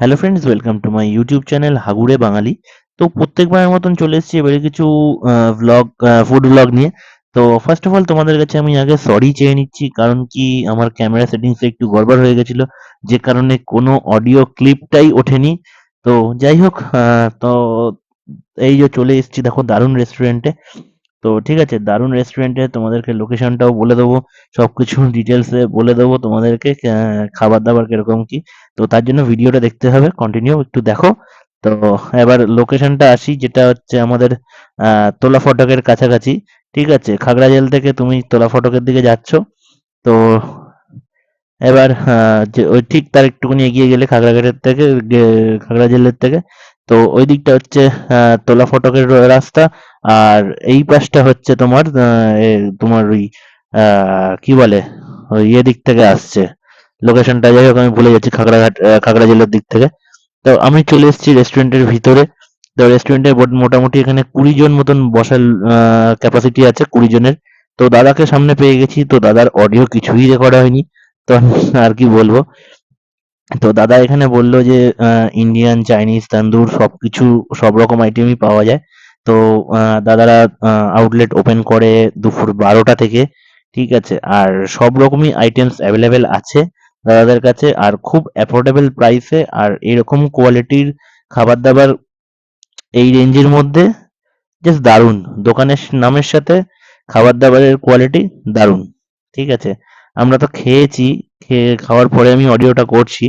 Hello friends, welcome to my YouTube channel হাগুরে বাঙালি। তো প্রত্যেকবারের মতন চলে এসেছি এবারে কিছু ভ্লগ, ফুড ভ্লগ নিয়ে। তো ফার্স্ট অফ অল তোমাদের কাছে আমি আগে সরি চেয়ে নিচ্ছি, কারণ কি আমার ক্যামেরা সেটিংসে একটু গড়বড় হয়ে গেছিল, যে কারণে কোনো অডিও ক্লিপটাই ওঠেনি। তো যাই হোক, তো এই যে চলে এসেছি দেখো দারুণ রেস্টুরেন্টে। তো ঠিক আছে, দারুণ রেস্টুরেন্টে তোমাদেরকে লোকেশনটাও বলে দেবো, সবকিছু ডিটেলসে বলে দেবো তোমাদেরকে, খাবার দাবার কিরকম কি। তো তার জন্য ভিডিওটা দেখতে হবে, কন্টিনিউ একটু দেখো। তো এবার লোকেশনটা আসি, যেটা হচ্ছে আমাদের তোলা ফটকের কাছাকাছি। ঠিক আছে, খাগড়াঝিল থেকে তুমি তোলা ফটকের দিকে যাচ্ছ। তো এবার যে ওই ঠিক তার একটুখানি এগিয়ে গেলে খাগড়াঘাটের থেকে, খাগড়াঝিলের থেকে, তো ওই দিকটা হচ্ছে তোলা ফটকের রাস্তা। আর এই পাশটা হচ্ছে তোমার তোমার ওই কি বলে, ওই দিক থেকে আসছে লোকেশনটা। যাই হোক, আমি ভুলে যাচ্ছি, খাগড়াঘাট খাগড়াঝিলের দিক থেকে। তো আমি চলে এসেছি রেস্টুরেন্টের ভিতরে। তো রেস্টুরেন্টে মোটামুটি এখানে 20 জন মতন বসার ক্যাপাসিটি আছে, 20 জনের। তো দাদাকে সামনে পেয়ে গেছি, তো দাদার অডিও কিছুই রেকর্ড হয়নি। তো আর কি বলবো। তো দাদা এখানে বলল যে ইন্ডিয়ান, চাইনিজ, তান্দুর সবকিছু, সব রকম আইটেমই পাওয়া যায়। তো দাদারা আউটলেট ওপেন করে দুপুর 12টা থেকে। ঠিক আছে, আর সব রকমই আইটেমস অ্যাভেলেবেল আছে দাদাদের কাছে, আর খুব অ্যাফোর্ডেবল প্রাইসে, আর এরকম কোয়ালিটির খাবার দাবার এই রেঞ্জের মধ্যে জাস্ট দারুণ। দোকানের নামের সাথে খাবার দাবারের কোয়ালিটি দারুণ। ঠিক আছে, আমরা তো খেয়েছি, খেয়ে খাওয়ার পরে আমি অডিওটা করছি।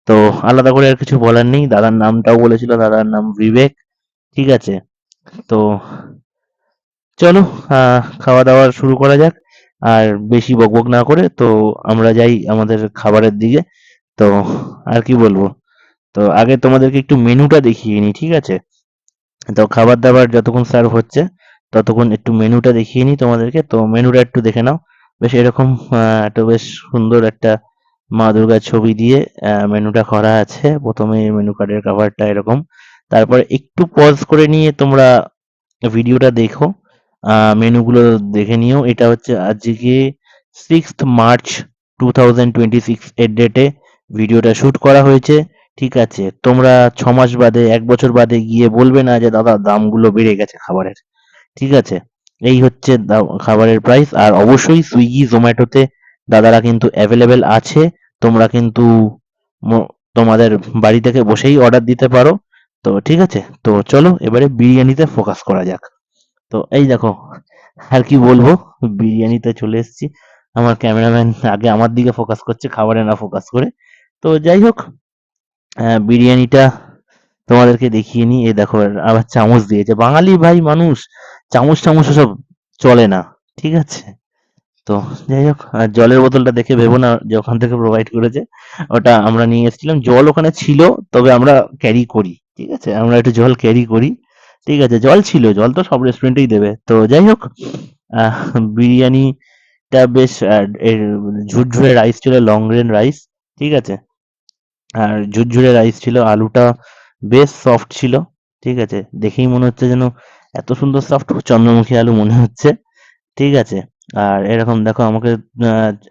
তো আলাদা করে আর কিছু বলার নেই। দাদার নামটাও বলেছিল, দাদার নাম বিবেক। ঠিক আছে, তো চলো খাওয়া দাওয়া শুরু করা যাক। আর বেশি বকবক না করে তো আমরা যাই আমাদের খাবারের দিকে। তো আর কি বলবো, তো আগে তোমাদেরকে একটু মেনুটা দেখিয়ে নিই। ঠিক আছে, তো খাবার দাবার যতক্ষণ সার্ভ হচ্ছে ততক্ষণ একটু মেনুটা দেখিয়ে নিই তোমাদেরকে। তো মেনুটা একটু দেখে নাও। বেশ এরকম একটা বেশ সুন্দর একটা মা দুর্গার ছবি দিয়ে মেনুটা করা আছে। প্রথমে মেনু কার্ডের কাভারটা এরকম, তারপরে একটু পজ করে নিয়ে তোমরা ভিডিওটা দেখো, মেনুগুলো দেখে নিও। এটা হচ্ছে আজকে 6th মার্চ 2026 এর ডেটে ভিডিওটা শুট করা হয়েছে। ঠিক আছে, তোমরা 6 মাস বাদে, 1 বছর বাদে গিয়ে বলবে না যে দাদা দামগুলো বেড়ে গেছে খাবারের। ঠিক আছে, এই হচ্ছে খাবারের প্রাইস। আর অবশ্যই সুইগি জোম্যাটোতে দাদারা কিন্তু অ্যাভেলেবেল আছে। তোমরা কিন্তু তোমাদের বাড়ি থেকে বসেই অর্ডার দিতে পারো। তো ঠিক আছে, তো চলো এবারে বিরিয়ানিতে ফোকাস করা যাক। তো এই দেখো, আর কি বলবো, বিরিয়ানিতে চলে এসেছি। আমার ক্যামেরাম্যান আগে আমার দিকে ফোকাস করছে, খাবারে না ফোকাস করে। তো যাই হোক, বিরিয়ানিটা তোমাদেরকে দেখিয়ে নিই। এই দেখো, আবার চামচ দিয়েছে। বাঙালি ভাই মানুষ, চামচ টামচ সব চলে না। ঠিক আছে, তো যাই হোক, আর জলের বোতলটা দেখে ভেবো না যে ওখান থেকে প্রোভাইড করেছে, ওটা আমরা নিয়ে এসেছিলাম। জল ওখানে ছিল, তবে আমরা ক্যারি করি। ঠিক আছে, আমরা একটু জল ক্যারি করি। ঠিক আছে, জল ছিল, জল তো সব রেস্টুরেন্টেই দেবে। তো যাই হোক, আহ বিরিয়ানিটা বেশ এর ঝুরঝুরে রাইস ছিল, লং গ্রেন রাইস। ঠিক আছে, আর ঝুরঝুরে রাইস ছিল, আলুটা বেশ সফট ছিল। ঠিক আছে, দেখেই মনে হচ্ছে যেন এত সুন্দর সফট চন্দ্রমুখী আলু মনে হচ্ছে। ঠিক আছে, আর এরকম দেখো আমাকে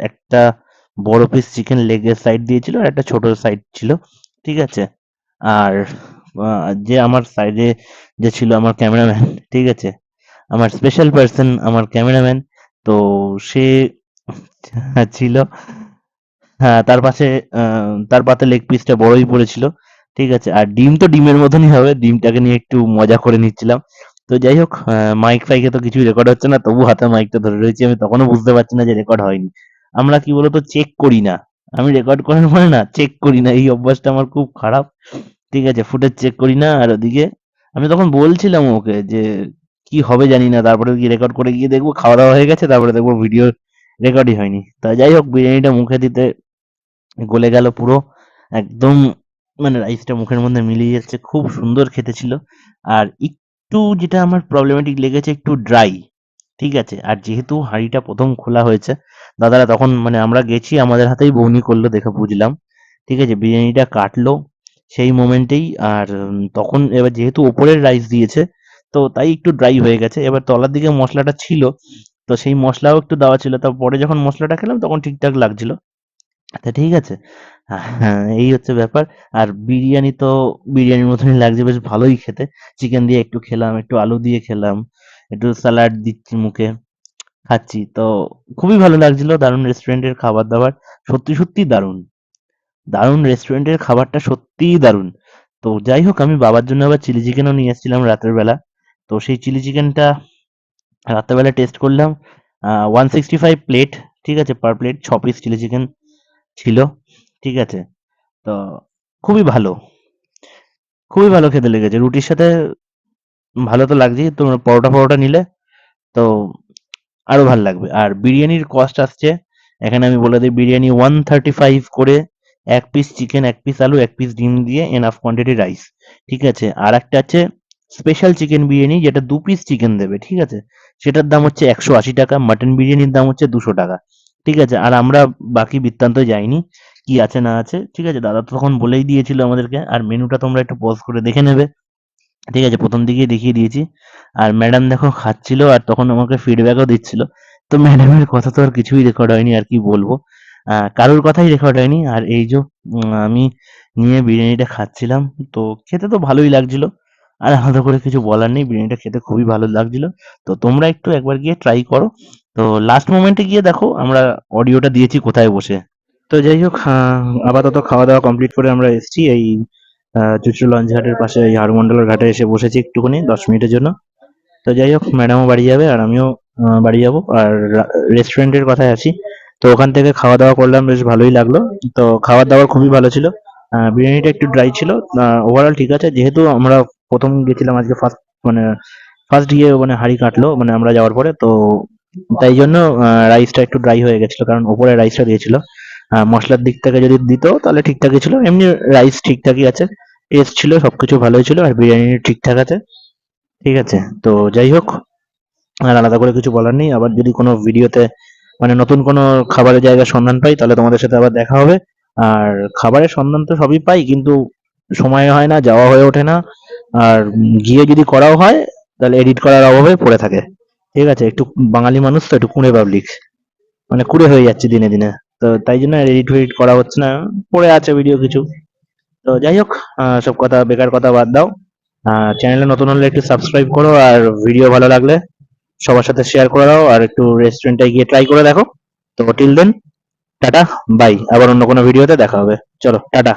একটা বড় পিস চিকেন লেগের সাইড দিয়েছিল, আর একটা ছোট সাইড ছিল। ঠিক আছে, আর যে আমার সাইডে যে ছিল আমার ক্যামেরাম্যান, ঠিক আছে, আমার স্পেশাল পার্সন আমার ক্যামেরাম্যান। তো সে ছিল, হ্যাঁ, তার পাশে তার পাতে লেগ পিসটা বড়ই পড়েছিল। ঠিক আছে, আর ডিম তো ডিমের মতনই হবে, ডিমটাকে নিয়ে একটু মজা করে নিচ্ছিলাম। তো যাই হোক, মাইক ফাইকে তো কিছুই রেকর্ড হচ্ছে না, তবু হাতে মাইকটা ধরে রয়েছি। আমি তখনও বুঝতে পারছি না যে রেকর্ড হয়নি। আমরা কি বলতো চেক করি না, আমি রেকর্ড করার মানে না চেক করি না, এই অভ্যাসটা আমার খুব খারাপ। ঠিক আছে, ফুটেজ চেক করি না। আর ওদিকে আমি তখন বলছিলাম ওকে যে কি হবে জানি না, তারপরে কি রেকর্ড করে গিয়ে দেখবো খাওয়া দাওয়া হয়ে গেছে, তারপরে দেখবো ভিডিও রেকর্ডই হয়নি। তা যাই হোক, বিরিয়ানিটা মুখে দিতে গলে গেল পুরো একদম, মানে রাইসটা মুখের মধ্যে মিলিয়ে যাচ্ছে, খুব সুন্দর খেতে ছিল। আর একটু যেটা আমার প্রবলেমেটিক লেগেছে, একটু ড্রাই। ঠিক আছে, আর যেহেতু হাঁড়িটা প্রথম খোলা হয়েছে, দাদারা তখন মানে আমরা গেছি আমাদের হাতেই বৌনি করলো দেখে বুঝলাম। ঠিক আছে, বিরিয়ানিটা কাটলো সেই মোমেন্টেই। আর তখন এবার যেহেতু ওপরের রাইস দিয়েছে, তো তাই একটু ড্রাই হয়ে গেছে। এবার তলার দিকে মশলাটা ছিল, তো সেই মশলাও একটু দেওয়া ছিল। তারপরে যখন মশলাটা খেলাম তখন ঠিকঠাক লাগছিল। তা ঠিক আছে? হ্যাঁ, এই হচ্ছে ব্যাপার। আর বিরিয়ানি তো বিরিয়ানির মতনই লাগছে, বেশ ভালোই খেতে। চিকেন দিয়ে একটু খেলাম, একটু আলু দিয়ে খেলাম, একটু স্যালাড দিচ্ছি মুখে, খাচ্ছি। তো খুবই ভালো লাগছিল। দারুণ রেস্টুরেন্টের খাবার-দাবার। সত্যি, সত্যিই দারুণ। দারুণ রেস্টুরেন্টের খাবারটা সত্যিই দারুণ। তো যাই হোক, আমি বাবার জন্য আবার চিলি চিকেনও নিয়ে এসেছিলাম রাতের বেলা। তো সেই চিলি চিকেনটা রাত্রেবেলা টেস্ট করলাম। 165 প্লেট, ঠিক আছে? Per plate 6 piece chilli chicken ছিল, ঠিক আছে? তো খুবই ভালো, খুবই ভালো খেতে লেগেছে। রুটির সাথে ভালো তো লাগছেই। তোমরা পরোটা-ফরোটা নিলে তো আরো ভাল লাগবে। আর বিরিয়ানির কস্ট আসছে, এখানে আমি বলে দিই, বিরিয়ানি 135 করে, 1 পিস চিকেন, 1 পিস আলু, 1 পিস ডিম দিয়ে এনাফ কোয়ান্টিটি রাইস। ঠিক আছে? আরেকটা আছে স্পেশাল চিকেন বিরিয়ানি, যেটা 2 পিস চিকেন দেবে। ঠিক আছে? সেটার দাম হচ্ছে ৳180। মাটন বিরিয়ানির দাম হচ্ছে ৳200। ঠিক আছে? আর আমরা বাকি বৃত্তান্ত যাইনি। কি আছে না আছে। ঠিক আছে? দাদা তো তখন বলেই দিয়েছিল আমাদেরকে। আর মেনুটা তোমরা একটু পজ করে দেখে নেবে। ঠিক আছে? ১ম দিকেই দেখিয়ে দিয়েছি। আর ম্যাডাম দেখো খাচ্ছিল আর তখন আমাকে ফিডব্যাকও দিচ্ছিল। তো ম্যাডামের কথা তো আর কিছুই রেকর্ড হয়নি, আর কি বলবো। কারোর কথাই রেকর্ড হয়নি। আর এই যো আমি নিয়ে বিরিয়ানিটা খাচ্ছিলাম। তো খেতে তো ভালোই লাগছিল। আর আলাদা করে কিছু বলার নেই। বিরিয়ানিটা খেতে খুবই ভালো লাগছিল। তো তোমরা একটু একবার গিয়ে ট্রাই করো। তো লাস্ট মোমেন্টে গিয়ে দেখো আমরা অডিওটা দিয়েছি কোথায় বসে। তো যাই হোক, আপাতত খাওয়া-দাওয়া কমপ্লিট করে আমরা এসেছি এই চুঁচুড়া লঞ্চ ঘাটের পাশে এই হারমন্ডলের ঘাটে এসে বসেছি একটুখানি 10 মিনিটের জন্য। তো যাই হোক, ম্যাডামও বাড়ি যাবে আর আমিও বাড়ি যাব। আর রেস্টুরেন্টের কথায় আসি, তো ওখান থেকে খাওয়া দাওয়া করলাম, বেশ ভালোই লাগলো। তো খাবার দাবার খুবই ভালো ছিল। বিরিয়ানিটা একটু ড্রাই ছিল, ওভারঅল ঠিক আছে। যেহেতু আমরা প্রথম গেছিলাম আজকে, ফার্স্ট মানে ফার্স্ট গিয়ে মানে হাঁড়ি কাটলো মানে আমরা যাওয়ার পরে, তো তাই জন্য রাইসটা একটু ড্রাই হয়ে গেছিল, কারণ ওপরে রাইসটা দিয়েছিল। মশলার দিক থেকে যদি দিত তাহলে ঠিকঠাকই ছিল, এমনি রাইস ঠিকঠাকই আছে। টেস্ট ছিল, সবকিছু ভালোই ছিল, আর বিরিয়ানি ঠিকঠাক আছে। ঠিক আছে? তো যাই হোক, আর আলাদা করে কিছু বলার নেই। আবার যদি কোনো ভিডিওতে মানে নতুন কোনো খাবারের জায়গার সন্ধান পাই, তাহলে তোমাদের সাথে আবার দেখা হবে। আর খাবারের সন্ধান তো সবই পাই, কিন্তু সময় হয় না, যাওয়া হয়ে ওঠে না। আর গিয়ে যদি করাও হয়, তাহলে এডিট করার অভাবে পড়ে থাকে। ঠিক আছে? একটু বাঙালি মানুষ তো, একটু কুঁড়ে পাবলিক, মানে কুঁড়ে হয়ে যাচ্ছে দিনে দিনে। তো তাই জন্য এডিট ফেডিট করা হচ্ছে না, পড়ে আছে ভিডিও কিছু। তো যাই হোক, সব কথা বেকার কথা বাদ দাও। চ্যানেলে নতুন হলে একটু সাবস্ক্রাইব করো, আর ভিডিও ভালো লাগলে সবার সাথে শেয়ার করে দাও, আর একটু রেস্টুরেন্টে গিয়ে ট্রাই করে দেখো। তো টিল দেন, টাটা, বাই। আবার অন্য কোনো ভিডিওতে দেখা হবে। চলো, টাটা।